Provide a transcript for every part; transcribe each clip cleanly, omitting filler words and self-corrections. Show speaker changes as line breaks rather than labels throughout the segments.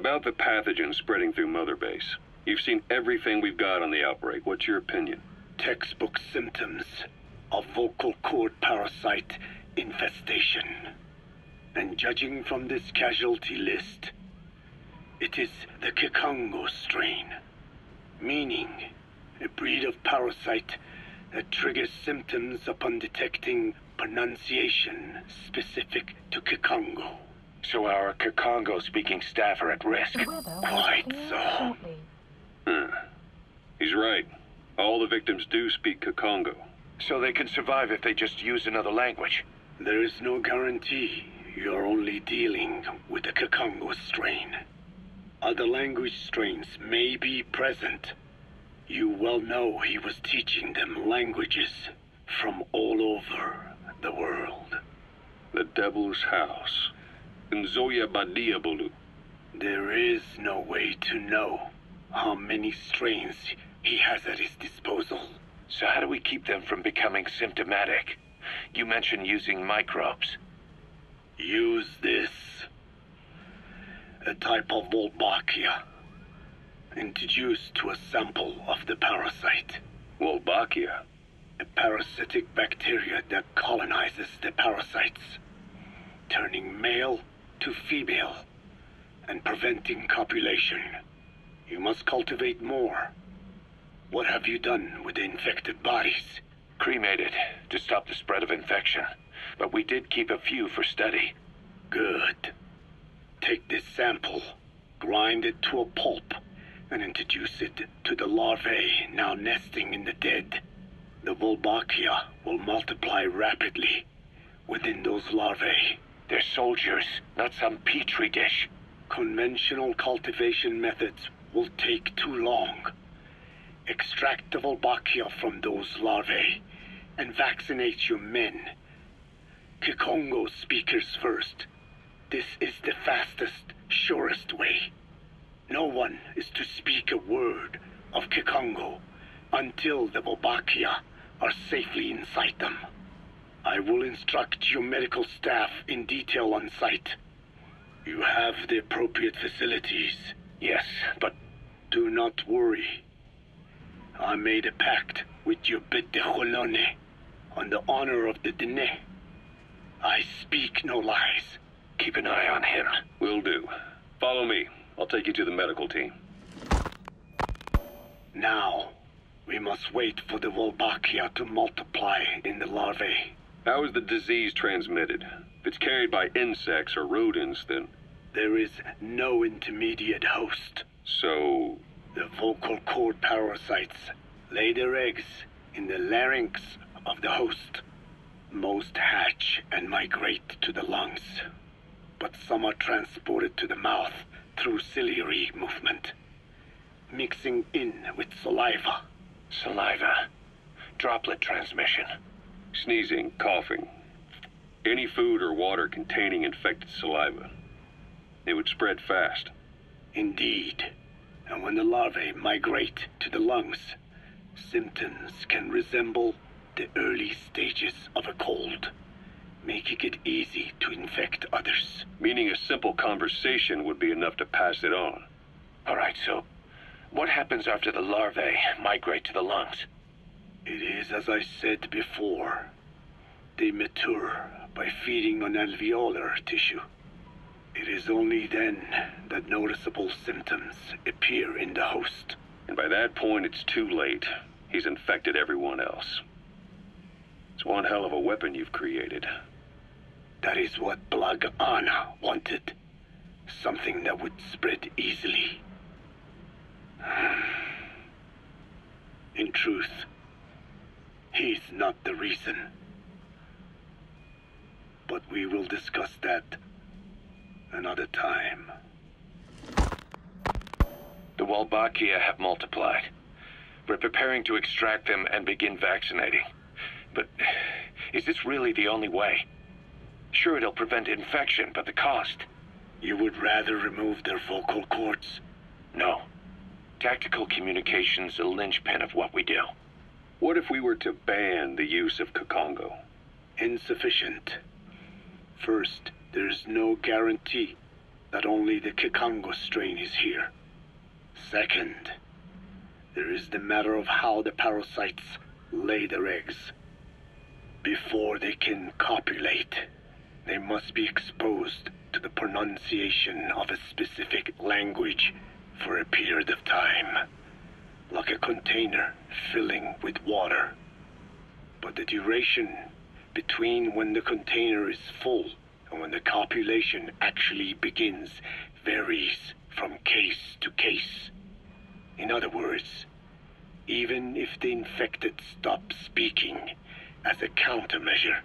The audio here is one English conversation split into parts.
about the pathogen spreading through Mother Base. You've seen everything we've got on the outbreak. What's your opinion?
Textbook symptoms of vocal cord parasite infestation. And judging from this casualty list, it is the Kikongo strain, meaning a breed of parasite that triggers symptoms upon detecting pronunciation specific to Kikongo.
So our Kikongo-speaking staff are at risk.
Quite so.
He's right. All the victims do speak Kikongo.
So they can survive if they just use another language.
There is no guarantee. You're only dealing with the Kikongo strain. Other language strains may be present. You well know he was teaching them languages from all over the world.
The Devil's House. Nzoya Badiabulu.
There is no way to know how many strains he has at his disposal.
So how do we keep them from becoming symptomatic? You mentioned using microbes.
Use this. A type of Wolbachia, introduced to a sample of the parasite.
Wolbachia?
A parasitic bacteria that colonizes the parasites, turning male to female and preventing copulation. You must cultivate more. What have you done with the infected bodies?
Cremated to stop the spread of infection, but we did keep a few for study.
Good. Take this sample, grind it to a pulp, and introduce it to the larvae now nesting in the dead. The Wolbachia will multiply rapidly within those larvae.
They're soldiers, not some petri dish.
Conventional cultivation methods will take too long. Extract the Wolbachia from those larvae and vaccinate your men. Kikongo speakers first. This is the fastest, surest way. No one is to speak a word of Kikongo until the Wolbachia are safely inside them. I will instruct your medical staff in detail on site. You have the appropriate facilities.
Yes, but
do not worry. I made a pact with your bit de Cholone on the honor of the dene. I speak no lies.
Keep an eye on him.
Will do. Follow me. I'll take you to the medical team.
Now, we must wait for the Wolbachia to multiply in the larvae.
How is the disease transmitted? If it's carried by insects or rodents, then...
There is no intermediate host.
So...
The vocal cord parasites lay their eggs in the larynx of the host. Most hatch and migrate to the lungs, but some are transported to the mouth through ciliary movement, mixing in with saliva.
Saliva. Droplet transmission.
Sneezing, coughing. Any food or water containing infected saliva. It would spread fast.
Indeed. And when the larvae migrate to the lungs, symptoms can resemble the early stages of a cold, making it easy to infect others.
Meaning a simple conversation would be enough to pass it on.
All right, so what happens after the larvae migrate to the lungs?
It is as I said before. They mature by feeding on alveolar tissue. It is only then that noticeable symptoms appear in the host.
And by that point, it's too late. He's infected everyone else. It's one hell of a weapon you've created.
That is what Blag Anna wanted. Something that would spread easily. In truth, he's not the reason. But we will discuss that another time.
The Wolbachia have multiplied. We're preparing to extract them and begin vaccinating. But is this really the only way? Sure, it'll prevent infection, but the cost...
You would rather remove their vocal cords?
No. Tactical communication's a linchpin of what we do.
What if we were to ban the use of Kikongo?
Insufficient. First, there's no guarantee that only the Kikongo strain is here. Second, there is the matter of how the parasites lay their eggs. Before they can copulate, they must be exposed to the pronunciation of a specific language for a period of time, like a container filling with water. But the duration between when the container is full and when the copulation actually begins varies from case to case. In other words, even if the infected stop speaking as a countermeasure,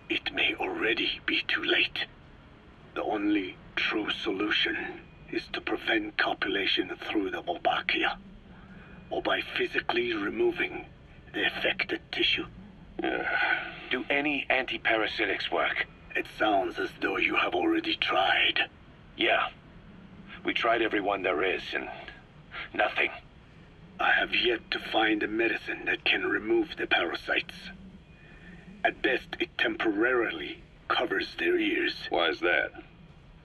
it may already be too late. The only true solution is to prevent copulation through the Wolbachia, or by physically removing the affected tissue.
Do any antiparasitics work?
It sounds as though you have already tried.
Yeah. We tried every one there is, and nothing.
I have yet to find a medicine that can remove the parasites. At best, it temporarily covers their ears.
Why is that?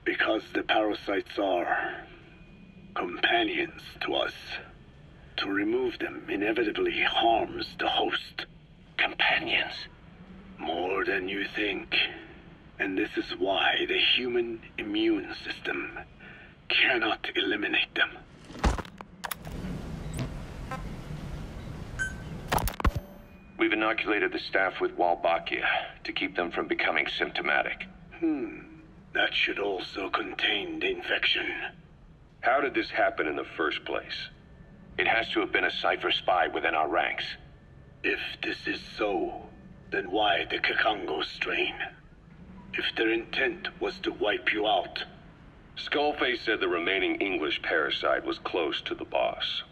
Because the parasites are companions to us. To remove them inevitably harms the host.
Companions?
More than you think. And this is why the human immune system cannot eliminate them.
We've inoculated the staff with Wolbachia to keep them from becoming symptomatic.
That should also contain the infection.
How did this happen in the first place?
It has to have been a Cypher spy within our ranks.
If this is so, then why the Kikongo strain? If their intent was to wipe you out.
Skullface said the remaining English parasite was close to the boss.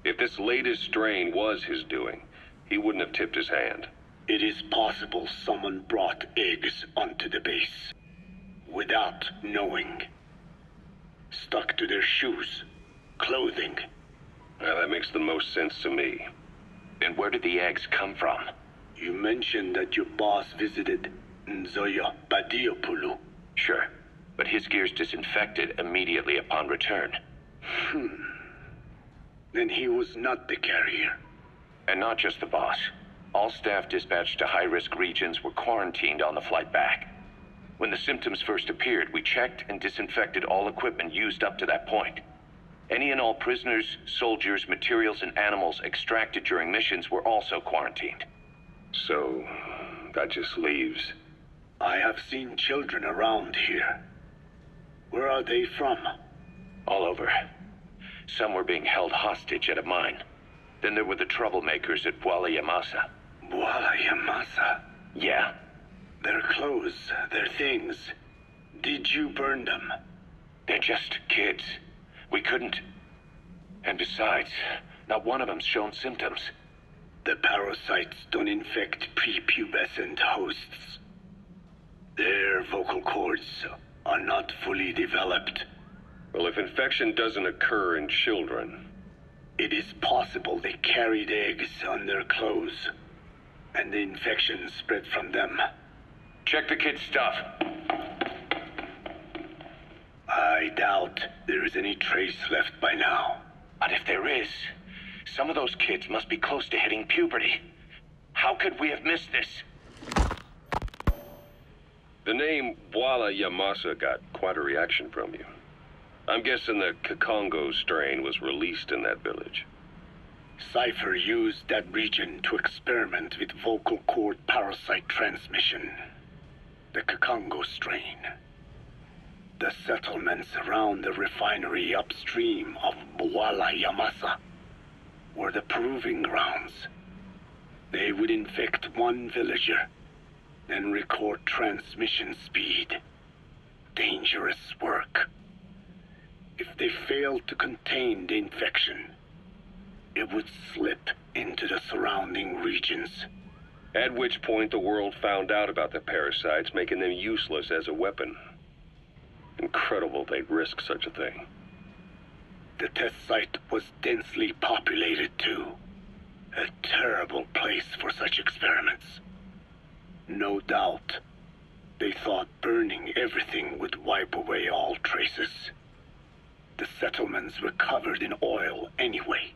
If this latest strain was his doing, he wouldn't have tipped his hand.
It is possible someone brought eggs onto the base without knowing. Stuck to their shoes, clothing.
Well, that makes the most sense to me.
And where did the eggs come from?
You mentioned that your boss visited Nzoya Badiopulu.
Sure, but his gear's disinfected immediately upon return.
Then he was not the carrier.
And not just the boss. All staff dispatched to high-risk regions were quarantined on the flight back. When the symptoms first appeared, we checked and disinfected all equipment used up to that point. Any and all prisoners, soldiers, materials, and animals extracted during missions were also quarantined.
So, that just leaves...
I have seen children around here. Where are they from?
All over. Some were being held hostage at a mine. Then there were the troublemakers at Bwala Yamasa.
Bwala Yamasa?
Yeah.
Their clothes, their things. Did you burn them?
They're just kids. We couldn't... And besides, not one of them's shown symptoms.
The parasites don't infect prepubescent hosts. Their vocal cords are not fully developed.
Well, if infection doesn't occur in children...
It is possible they carried eggs on their clothes, and the infection spread from them.
Check the kid's stuff.
I doubt there is any trace left by now.
But if there is, some of those kids must be close to hitting puberty. How could we have missed this?
The name Bwala Yamasa got quite a reaction from you. I'm guessing the Kikongo strain was released in that village.
Cypher used that region to experiment with vocal cord parasite transmission. The Kikongo strain. The settlements around the refinery upstream of Bwala Yamasa were the proving grounds. They would infect one villager, then record transmission speed. Dangerous work. If they failed to contain the infection, it would slip into the surrounding regions.
At which point the world found out about the parasites, making them useless as a weapon. Incredible they'd risk such a thing.
The test site was densely populated too. A terrible place for such experiments. No doubt, They thought burning everything would wipe away all traces. The settlements were covered in oil anyway.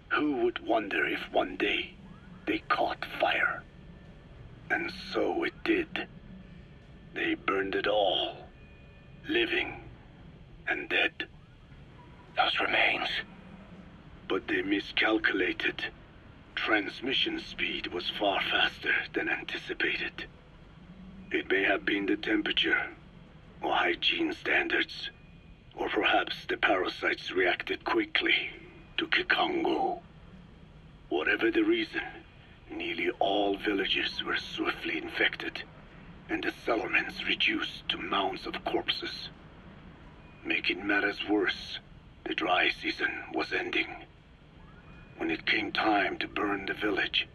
Who would wonder if one day they caught fire? And so it did. They burned it all, living and dead.
Those remains.
But they miscalculated. Transmission speed was far faster than anticipated. It may have been the temperature, or hygiene standards, or perhaps the parasites reacted quickly to Kikongo. Whatever the reason, nearly all villages were swiftly infected, and the settlements reduced to mounds of corpses. Making matters worse, the dry season was ending. When it came time to burn the village,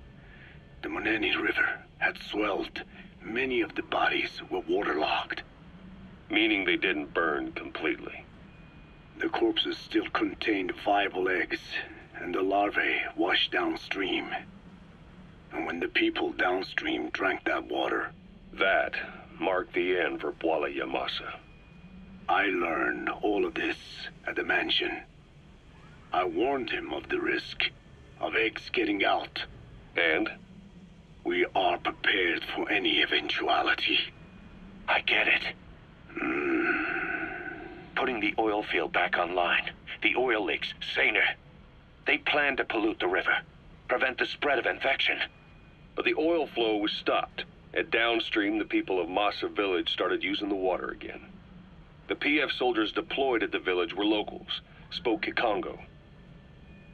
the Moneni River had swelled. Many of the bodies were waterlogged.
Meaning they didn't burn completely.
The corpses still contained viable eggs, and the larvae washed downstream. And when the people downstream drank that water,
that marked the end for Bwala Yamasa.
I learned all of this at the mansion. I warned him of the risk of eggs getting out.
And?
We are prepared for any eventuality.
I get it. Putting the oil field back online. The oil leaks, saner. They planned to pollute the river, prevent the spread of infection.
But the oil flow was stopped, and downstream the people of Masa village started using the water again. The PF soldiers deployed at the village were locals, spoke Kikongo.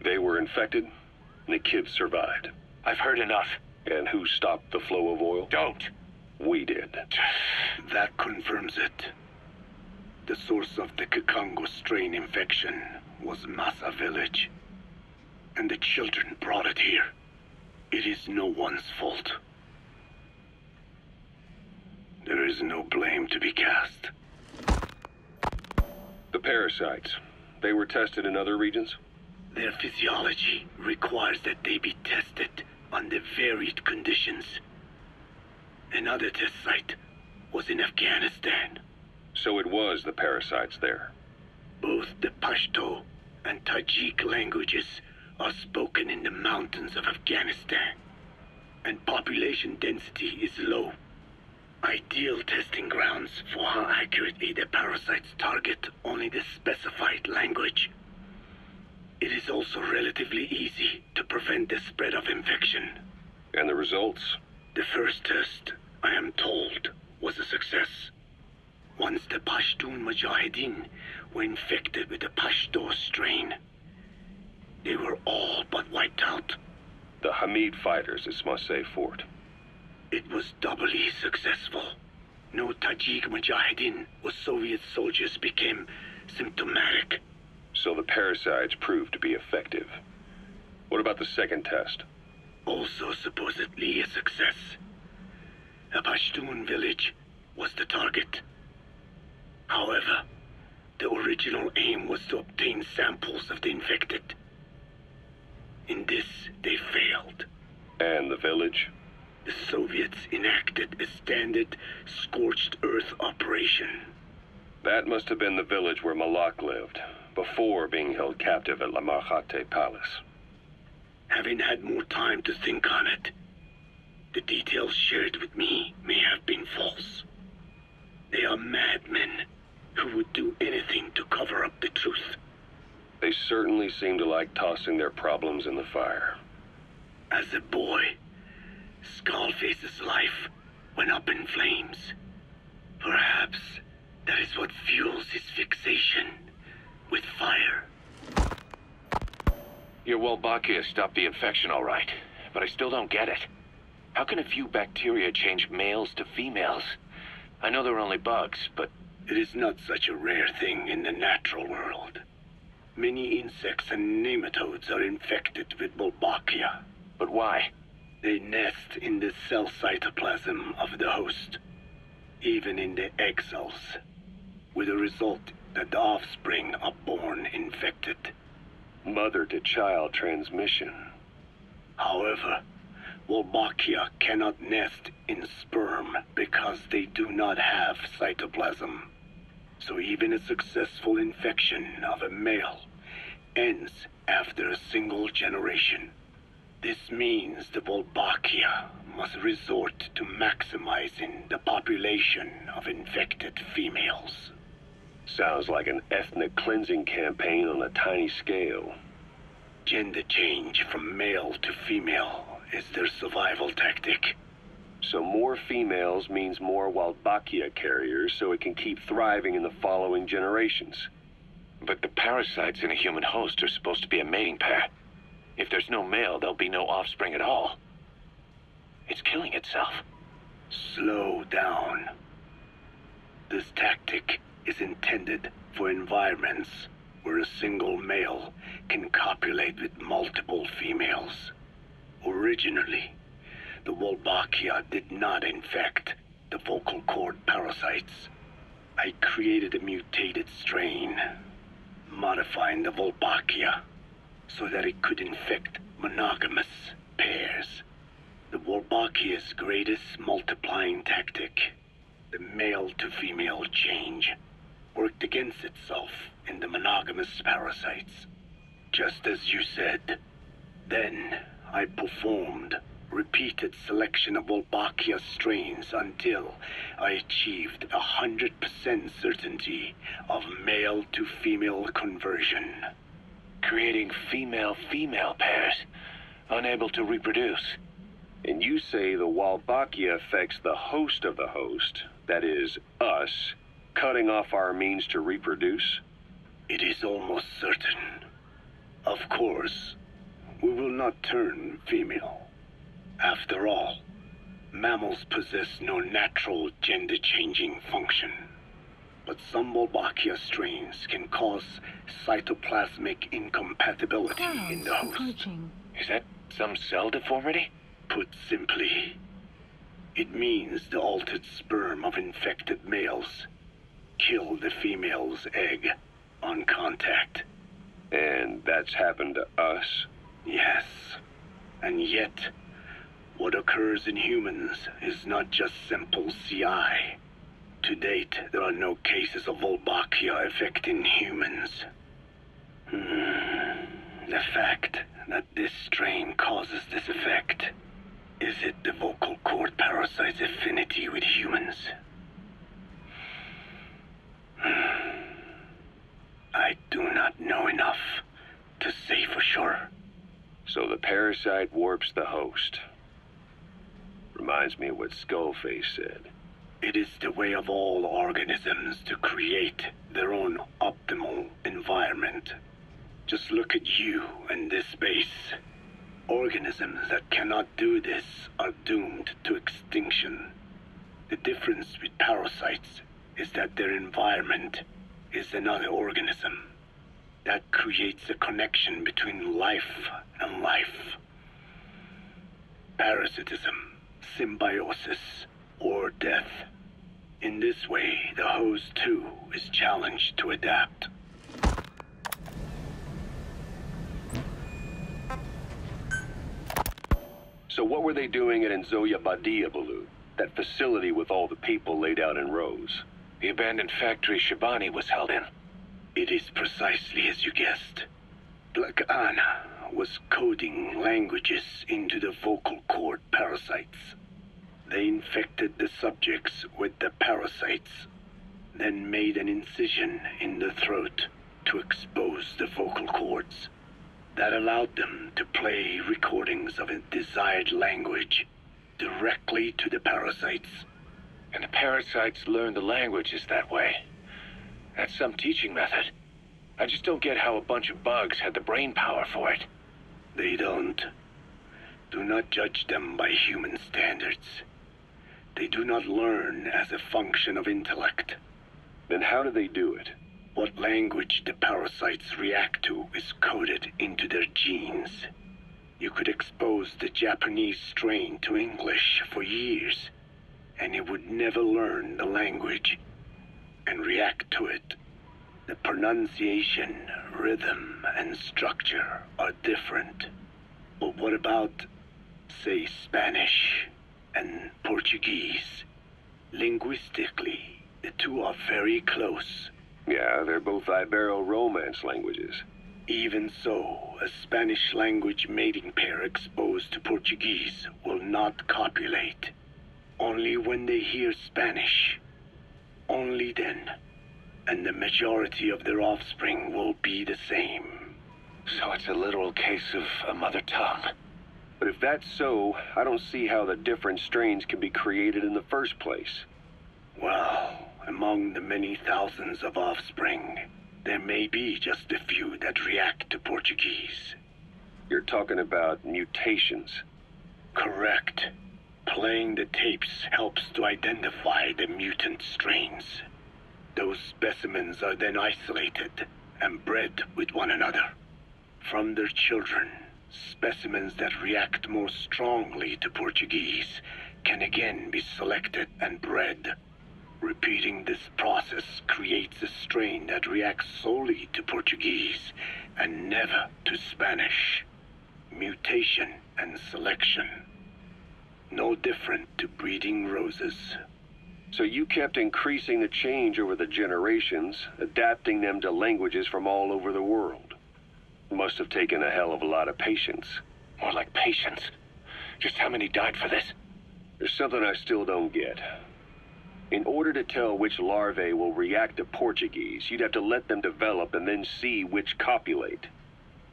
They were infected, and the kids survived.
I've heard enough.
And who stopped the flow of oil?
Don't.
We did.
That confirms it. The source of the Kikongo strain infection was Masa village. And the children brought it here. It is no one's fault. There is no blame to be cast.
The parasites, they were tested in other regions?
Their physiology requires that they be tested under varied conditions. Another test site was in Afghanistan.
So it was the parasites there.
Both the Pashto and Tajik languages are spoken in the mountains of Afghanistan, and population density is low. Ideal testing grounds for how accurately the parasites target only the specified language. It is also relatively easy to prevent the spread of infection.
And the results?
The first test, I am told, was a success. Once the Pashtun Mujahideen were infected with the Pashto strain, they were all but wiped out.
The Hamid fighters at Smasei Fort.
It was doubly successful. No Tajik Mujahideen or Soviet soldiers became symptomatic.
So the parasites proved to be effective. What about the second test?
Also supposedly a success. A Pashtun village was the target. However, the original aim was to obtain samples of the infected. In this, they failed.
And the village?
The Soviets enacted a standard scorched earth operation.
That must have been the village where Malak lived, before being held captive at La Marjate Palace.
Having had more time to think on it, the details shared with me may have been false. They are madmen who would do anything to cover up the truth.
They certainly seem to like tossing their problems in the fire.
As a boy, Skullface's life went up in flames. Perhaps that is what fuels his fixation with fire.
Your Wolbachia stopped the infection all right, but I still don't get it. How can a few bacteria change males to females? I know they're only bugs, but...
It is not such a rare thing in the natural world. Many insects and nematodes are infected with Wolbachia.
But why?
They nest in the cell cytoplasm of the host, even in the egg cells, with the result that the offspring are born infected.
Mother-to-child transmission.
However, Wolbachia cannot nest in sperm because they do not have cytoplasm. So even a successful infection of a male ends after a single generation. This means the Wolbachia must resort to maximizing the population of infected females.
Sounds like an ethnic cleansing campaign on a tiny scale.
Gender change from male to female is their survival tactic.
So more females means more Wolbachia carriers, so it can keep thriving in the following generations.
But the parasites in a human host are supposed to be a mating pair. If there's no male, there'll be no offspring at all. It's killing itself.
Slow down. This tactic is intended for environments where a single male can copulate with multiple females. Originally, the Wolbachia did not infect the vocal cord parasites. I created a mutated strain, modifying the Wolbachia so that it could infect monogamous pairs. The Wolbachia's greatest multiplying tactic, the male-to-female change, worked against itself in the monogamous parasites. Just as you said. Then I performed repeated selection of Wolbachia strains until I achieved 100% certainty of male-to-female conversion.
Creating female-female pairs, unable to reproduce.
And you say the Wolbachia affects the host of the host, that is, us, cutting off our means to reproduce?
It is almost certain. Of course, we will not turn female. After all, mammals possess no natural gender-changing function. But some Wolbachia strains can cause cytoplasmic incompatibility in the host.
Is that some cell deformity?
Put simply, it means the altered sperm of infected males kill the female's egg on contact.
And that's happened to us?
Yes. And yet, what occurs in humans is not just simple CI. To date, there are no cases of Wolbachia affecting humans. The fact that this strain causes this effect, is it the vocal cord parasite's affinity with humans? I do not know enough to say for sure.
So the parasite warps the host. Reminds me of what Skullface said.
It is the way of all organisms to create their own optimal environment. Just look at you and this base. Organisms that cannot do this are doomed to extinction. The difference with parasites is that their environment is another organism. That creates a connection between life and life. Parasitism, symbiosis, or death. In this way, the host too is challenged to adapt.
So what were they doing at Nzoya Badia, Balut? That facility with all the people laid out in rows?
The abandoned factory Shabani was held in.
It is precisely as you guessed. Black Anna was coding languages into the vocal cord parasites. They infected the subjects with the parasites, then made an incision in the throat to expose the vocal cords. That allowed them to play recordings of a desired language directly to the parasites.
And the parasites learn the languages that way. That's some teaching method. I just don't get how a bunch of bugs had the brain power for it.
They don't. Do not judge them by human standards. They do not learn as a function of intellect.
Then how do they do it?
What language the parasites react to is coded into their genes. You could expose the Japanese strain to English for years, and it would never learn the language and react to it. The pronunciation, rhythm, and structure are different. But what about say Spanish and Portuguese. Linguistically, the two are very close.
Yeah, they're both Ibero-Romance languages.
Even so, a Spanish language mating pair exposed to Portuguese will not copulate. Only when they hear Spanish. Only then. And the majority of their offspring will be the same.
So it's a literal case of a mother tongue.
But if that's so, I don't see how the different strains can be created in the first place.
Well, among the many thousands of offspring, there may be just a few that react to Portuguese.
You're talking about mutations.
Correct. Playing the tapes helps to identify the mutant strains. Those specimens are then isolated and bred with one another. From their children, specimens that react more strongly to Portuguese can again be selected and bred. Repeating this process creates a strain that reacts solely to Portuguese and never to Spanish. Mutation and selection. No different to breeding roses.
So you kept increasing the change over the generations, adapting them to languages from all over the world. Must have taken a hell of a lot of patience.
More like patience. Just how many died for this?
There's something I still don't get. In order to tell which larvae will react to Portuguese, you'd have to let them develop and then see which copulate.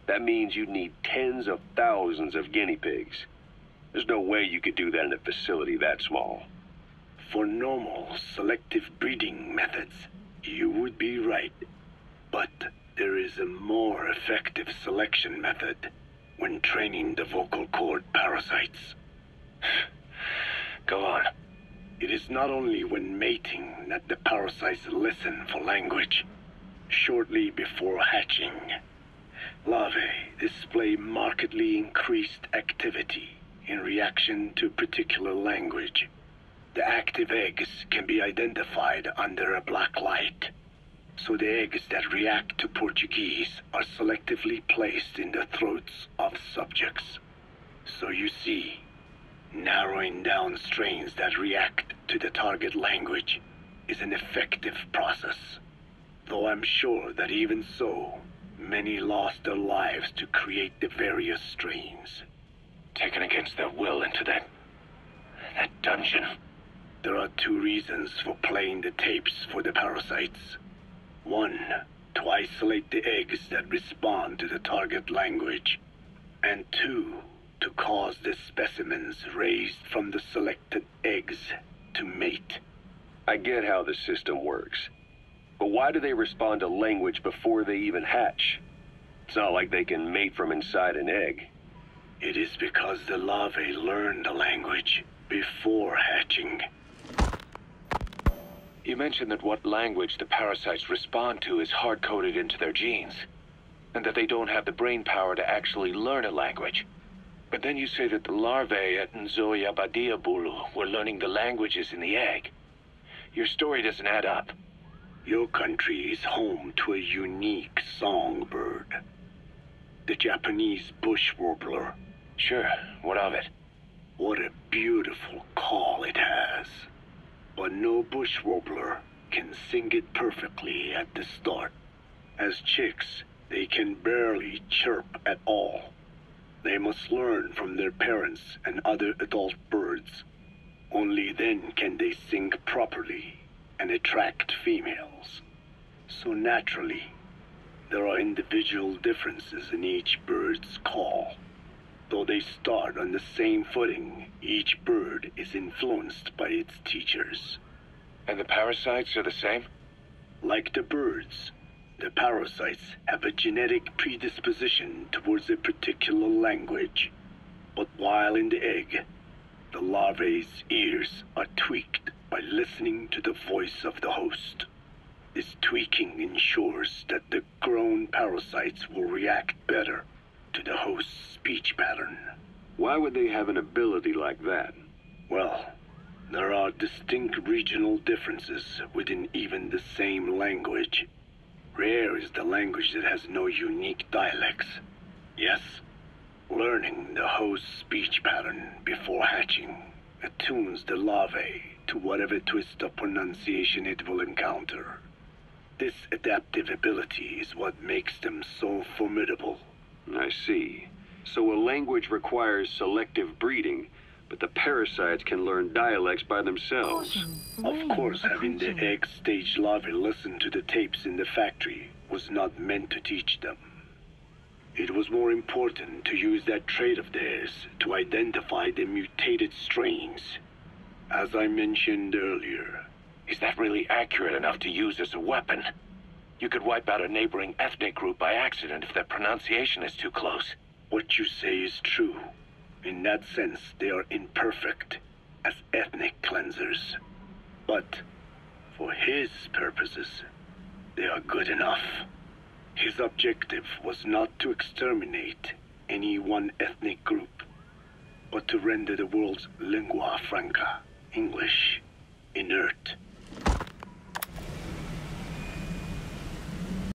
That means you'd need tens of thousands of guinea pigs. There's no way you could do that in a facility that small.
For normal selective breeding methods, you would be right. But there is a more effective selection method when training the vocal cord parasites.
Go on.
It is not only when mating that the parasites listen for language. Shortly before hatching, larvae display markedly increased activity in reaction to particular language. The active eggs can be identified under a black light. So the eggs that react to Portuguese are selectively placed in the throats of subjects. So you see, narrowing down strains that react to the target language is an effective process. Though I'm sure that even so, many lost their lives to create the various strains.
Taken against their will into that dungeon.
There are two reasons for playing the tapes for the parasites. One, to isolate the eggs that respond to the target language. And two, to cause the specimens raised from the selected eggs to mate.
I get how the system works. But why do they respond to language before they even hatch? It's not like they can mate from inside an egg.
It is because the larvae learn the language before hatching.
You mentioned that what language the parasites respond to is hard-coded into their genes, and that they don't have the brain power to actually learn a language. But then you say that the larvae at Nzoia Badia Bulu were learning the languages in the egg. Your story doesn't add up.
Your country is home to a unique songbird. The Japanese bush warbler.
Sure, what of it?
What a beautiful call it has. But no bush warbler can sing it perfectly at the start. As chicks, they can barely chirp at all. They must learn from their parents and other adult birds. Only then can they sing properly and attract females. So naturally, there are individual differences in each bird's call. Though they start on the same footing, each bird is influenced by its teachers.
And the parasites are the same?
Like the birds, the parasites have a genetic predisposition towards a particular language. But while in the egg, the larvae's ears are tweaked by listening to the voice of the host. This tweaking ensures that the grown parasites will react better to the host's speech pattern.
Why would they have an ability like that?
Well, there are distinct regional differences within even the same language. Rare is the language that has no unique dialects. Yes, Learning the host's speech pattern before hatching attunes the larvae to whatever twist of pronunciation it will encounter. This adaptive ability is what makes them so formidable.
I see. So a language requires selective breeding, but the parasites can learn dialects by themselves.
Of course, having the egg-stage larvae listen to the tapes in the factory was not meant to teach them. It was more important to use that trait of theirs to identify the mutated strains. As I mentioned earlier.
Is that really accurate enough to use as a weapon? You could wipe out a neighboring ethnic group by accident if their pronunciation is too close.
What you say is true. In that sense, they are imperfect as ethnic cleansers. But for his purposes, they are good enough. His objective was not to exterminate any one ethnic group, but to render the world's lingua franca, English, inert